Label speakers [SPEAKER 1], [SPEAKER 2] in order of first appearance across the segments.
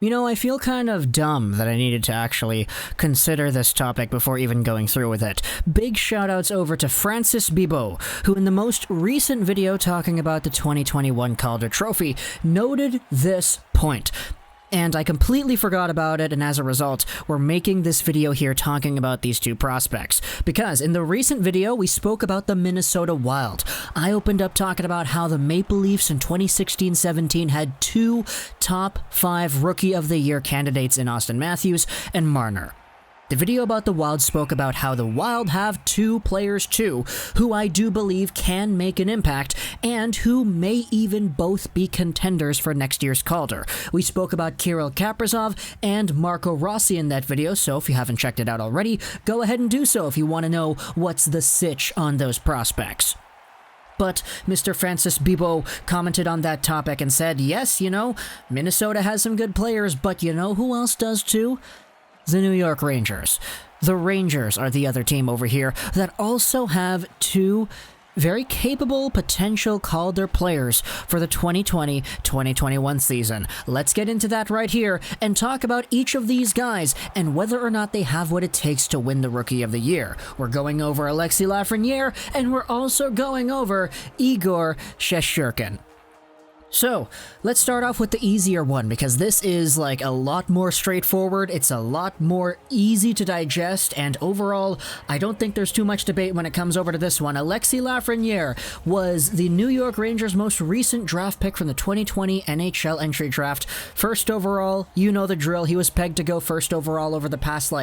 [SPEAKER 1] You know, I feel kind of dumb that I needed to actually consider this topic before even going through with it. Big shoutouts over to Francis Bibeau, who in the most recent video talking about the 2021 Calder Trophy noted this point. And I completely forgot about it, and as a result, we're making this video here talking about these two prospects. Because in the recent video, we spoke about the Minnesota Wild. I opened up talking about how the Maple Leafs in 2016-17 had two top 5 Rookie of the Year candidates in Austin Matthews and Marner. The video about the Wild spoke about how the Wild have two players too, who I do believe can make an impact, and who may even both be contenders for next year's Calder. We spoke about Kirill Kaprizov and Marco Rossi in that video, so if you haven't checked it out already, go ahead and do so if you want to know what's the sitch on those prospects. But Mr. Francis Bibeau commented on that topic and said, yes, you know, Minnesota has some good players, but you know who else does too? The New York Rangers. The Rangers are the other team over here that also have two very capable potential Calder players for the 2020-2021 season. Let's get into that right here and talk about each of these guys and whether or not they have what it takes to win the Rookie of the Year. We're going over Alexis Lafreniere, and we're also going over Igor Shesterkin. So, let's start off with the easier one, because this is like a lot more straightforward, it's a lot more easy to digest, and overall, I don't think there's too much debate when it comes over to this one. Alexis Lafreniere was the New York Rangers' most recent draft pick from the 2020 NHL Entry Draft. First overall, you know the drill, he was pegged to go first overall over the past,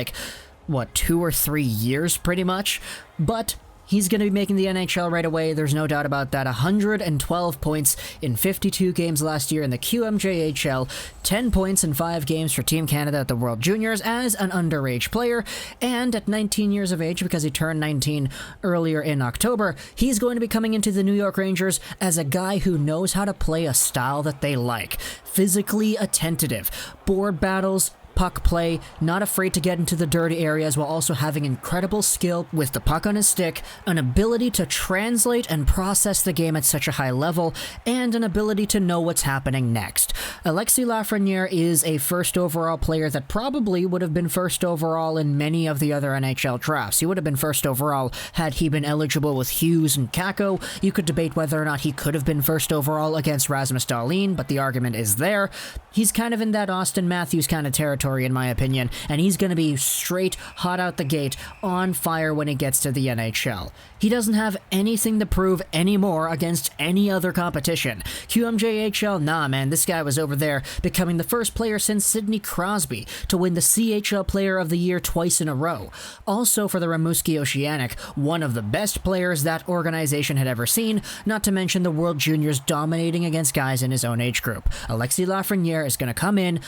[SPEAKER 1] 2 or 3 years, pretty much, but he's going to be making the NHL right away, there's no doubt about that. 112 points in 52 games last year in the QMJHL, 10 points in 5 games for Team Canada at the World Juniors as an underage player, and at 19 years of age, because he turned 19 earlier in October, he's going to be coming into the New York Rangers as a guy who knows how to play a style that they like. Physically attentive, board battles, puck play, not afraid to get into the dirty areas while also having incredible skill with the puck on his stick, an ability to translate and process the game at such a high level, and an ability to know what's happening next. Alexis Lafreniere is a first overall player that probably would have been first overall in many of the other NHL drafts. He would have been first overall had he been eligible with Hughes and Kakko. You could debate whether or not he could have been first overall against Rasmus Dahlin, but the argument is there. He's kind of in that Austin Matthews kind of territory, in my opinion, and he's going to be straight hot out the gate, on fire when he gets to the NHL. He doesn't have anything to prove anymore against any other competition. QMJHL, nah man, this guy was over there becoming the first player since Sidney Crosby to win the CHL Player of the Year twice in a row. Also for the Rimouski Oceanic, one of the best players that organization had ever seen, not to mention the World Juniors dominating against guys in his own age group. Alexis Lafreniere is going to come in,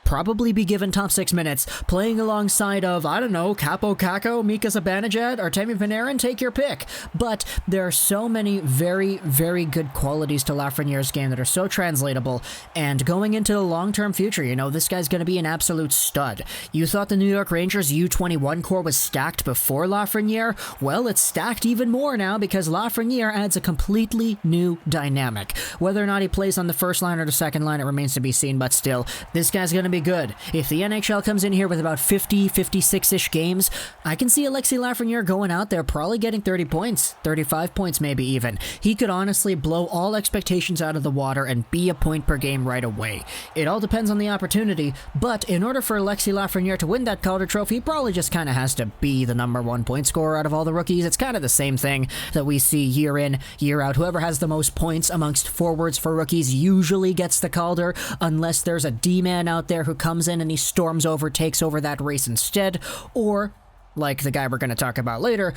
[SPEAKER 1] probably be given top 6 minutes, playing alongside of, I don't know, Capo Kakko, Mika Zibanejad, Artemi Panarin, take your pick. But there are so many very, very good qualities to Lafreniere's game that are so translatable, and going into the long-term future, you know, this guy's going to be an absolute stud. You thought the New York Rangers U21 core was stacked before Lafreniere? Well, it's stacked even more now, because Lafreniere adds a completely new dynamic. Whether or not he plays on the first line or the second line, it remains to be seen, but still, this guy's going to be good. If the NHL comes in here with about 50, 56-ish games, I can see Alexis Lafreniere going out there probably getting 30 points, 35 points maybe even. He could honestly blow all expectations out of the water and be a point per game right away. It all depends on the opportunity, but in order for Alexis Lafreniere to win that Calder Trophy, he probably just kind of has to be the #1 point scorer out of all the rookies. It's kind of the same thing that we see year in, year out. Whoever has the most points amongst forwards for rookies usually gets the Calder, unless there's a D-man out there who comes in and he storms over, takes over that race instead, or, like the guy we're going to talk about later,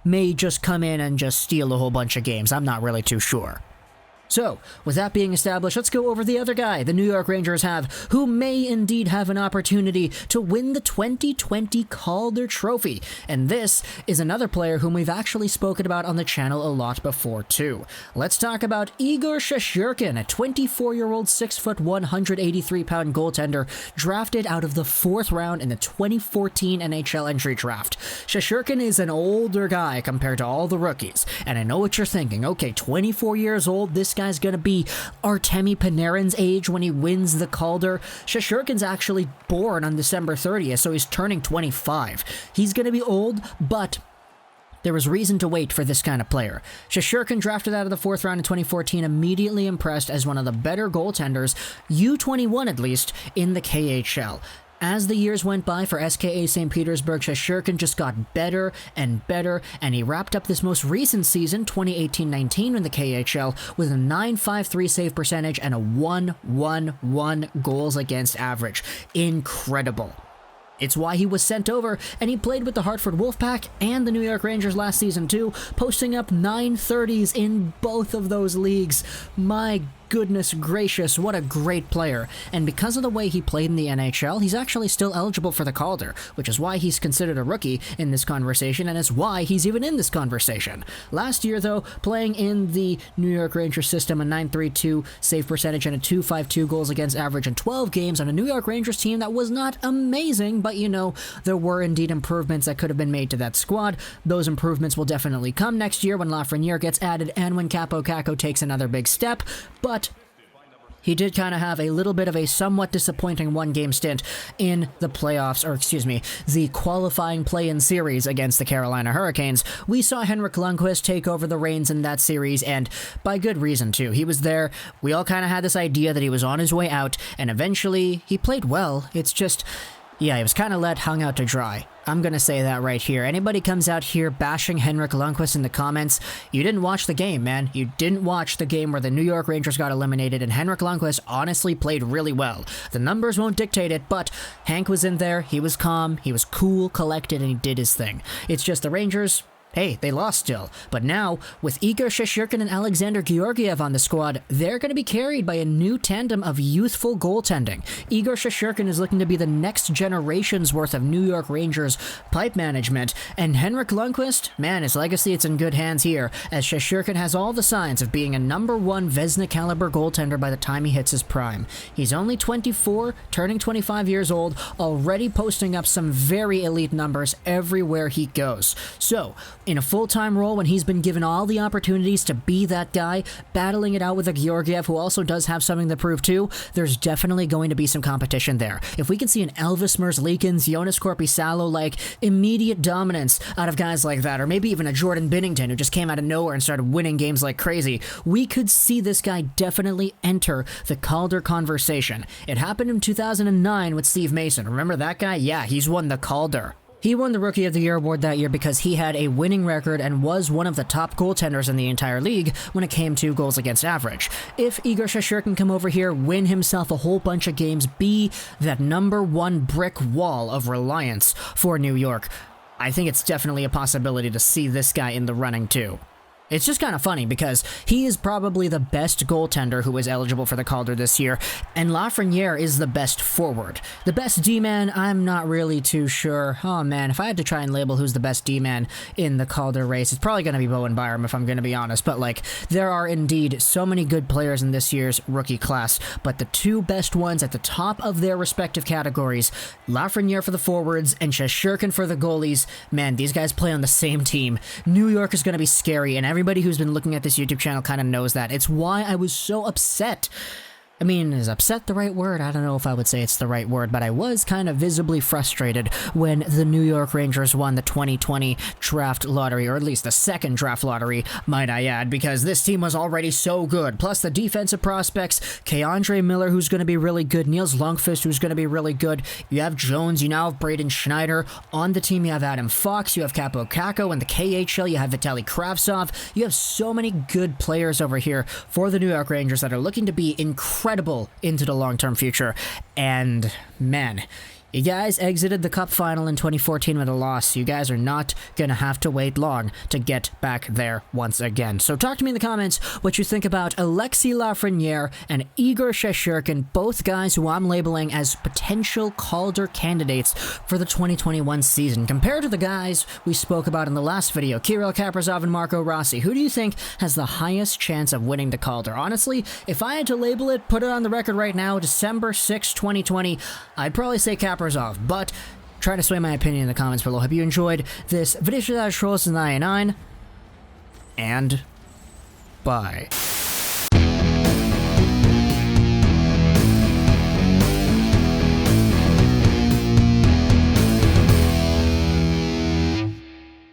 [SPEAKER 1] may just come in and just steal a whole bunch of games. I'm not really too sure. So, with that being established, let's go over the other guy the New York Rangers have, who may indeed have an opportunity to win the 2020 Calder Trophy. And this is another player whom we've actually spoken about on the channel a lot before too. Let's talk about Igor Shesterkin, a 24-year-old 6'1", 183-pound goaltender drafted out of the 4th round in the 2014 NHL Entry Draft. Shesterkin is an older guy compared to all the rookies, and I know what you're thinking. Okay, 24 years old, this guy's going to be Artemi Panarin's age when he wins the Calder. Shesterkin's actually born on December 30th, so he's turning 25. He's going to be old, but there was reason to wait for this kind of player. Shesterkin, drafted out of the 4th round in 2014, immediately impressed as one of the better goaltenders, U21 at least, in the KHL. As the years went by for SKA St. Petersburg, Shesterkin just got better and better, and he wrapped up this most recent season, 2018-19, in the KHL, with a .953 save percentage and a 1.11 goals against average. Incredible. It's why he was sent over, and he played with the Hartford Wolfpack and the New York Rangers last season too, posting up 930s in both of those leagues. My goodness gracious, what a great player. And because of the way he played in the NHL, he's actually still eligible for the Calder, which is why he's considered a rookie in this conversation, and it's why he's even in this conversation. Last year, though, playing in the New York Rangers system, a .932 save percentage and a .252 goals against average in 12 games on a New York Rangers team that was not amazing, but you know, there were indeed improvements that could have been made to that squad. Those improvements will definitely come next year when Lafreniere gets added and when Kaapo Kakko takes another big step, but he did kind of have a little bit of a somewhat disappointing one-game stint in the playoffs, or excuse me, the qualifying play-in series against the Carolina Hurricanes. We saw Henrik Lundqvist take over the reins in that series, and by good reason, too. He was there. We all kind of had this idea that he was on his way out, and eventually he played well. It's just, yeah, he was kind of hung out to dry. I'm going to say that right here. Anybody comes out here bashing Henrik Lundqvist in the comments, you didn't watch the game, man. You didn't watch the game where the New York Rangers got eliminated, and Henrik Lundqvist honestly played really well. The numbers won't dictate it, but Hank was in there, he was calm, he was cool, collected, and he did his thing. It's just the Rangers, hey, they lost still. But now, with Igor Shesterkin and Alexander Georgiev on the squad, they're going to be carried by a new tandem of youthful goaltending. Igor Shesterkin is looking to be the next generation's worth of New York Rangers pipe management, and Henrik Lundqvist, man, his legacy, it's in good hands here, as Shesterkin has all the signs of being a #1 Vezina caliber goaltender by the time he hits his prime. He's only 24, turning 25 years old, already posting up some very elite numbers everywhere he goes. So, in a full-time role when he's been given all the opportunities to be that guy, battling it out with a Georgiev who also does have something to prove too, there's definitely going to be some competition there. If we can see an Elvis Merzlikins, Jonas Korpisalo-like immediate dominance out of guys like that, or maybe even a Jordan Binnington who just came out of nowhere and started winning games like crazy, we could see this guy definitely enter the Calder conversation. It happened in 2009 with Steve Mason. Remember that guy? Yeah, he's won the Calder. He won the Rookie of the Year award that year because he had a winning record and was one of the top goaltenders in the entire league when it came to goals against average. If Igor Shesterkin can come over here, win himself a whole bunch of games, be that #1 brick wall of reliance for New York, I think it's definitely a possibility to see this guy in the running too. It's just kind of funny because he is probably the best goaltender who is eligible for the Calder this year, and Lafreniere is the best forward. The best D-man, I'm not really too sure. Oh man, if I had to try and label who's the best D-man in the Calder race, it's probably going to be Bowen Byram if I'm going to be honest, but like, there are indeed so many good players in this year's rookie class, but the two best ones at the top of their respective categories, Lafreniere for the forwards and Shesterkin for the goalies, man, these guys play on the same team. New York is going to be scary, and everybody who's been looking at this YouTube channel kind of knows that. It's why I was so upset. I mean, is upset the right word? I don't know if I would say it's the right word, but I was kind of visibly frustrated when the New York Rangers won the 2020 draft lottery, or at least the second draft lottery, might I add, because this team was already so good. Plus the defensive prospects, K'Andre Miller, who's going to be really good, Nils Lundqvist, who's going to be really good. You have Jones, you now have Braden Schneider. On the team, you have Adam Fox, you have Kaapo Kakko. In the KHL, you have Vitaly Kravtsov. You have so many good players over here for the New York Rangers that are looking to be incredible into the long-term future. And man, you guys exited the Cup final in 2014 with a loss. You guys are not going to have to wait long to get back there once again. So talk to me in the comments what you think about Alexi Lafreniere and Igor Shesterkin, both guys who I'm labeling as potential Calder candidates for the 2021 season. Compared to the guys we spoke about in the last video, Kirill Kaprizov and Marco Rossi, who do you think has the highest chance of winning the Calder? Honestly, if I had to label it, put it on the record right now, December 6, 2020, I'd probably say Kaprizov, but try to sway my opinion in the comments below. Hope you enjoyed this video. And bye.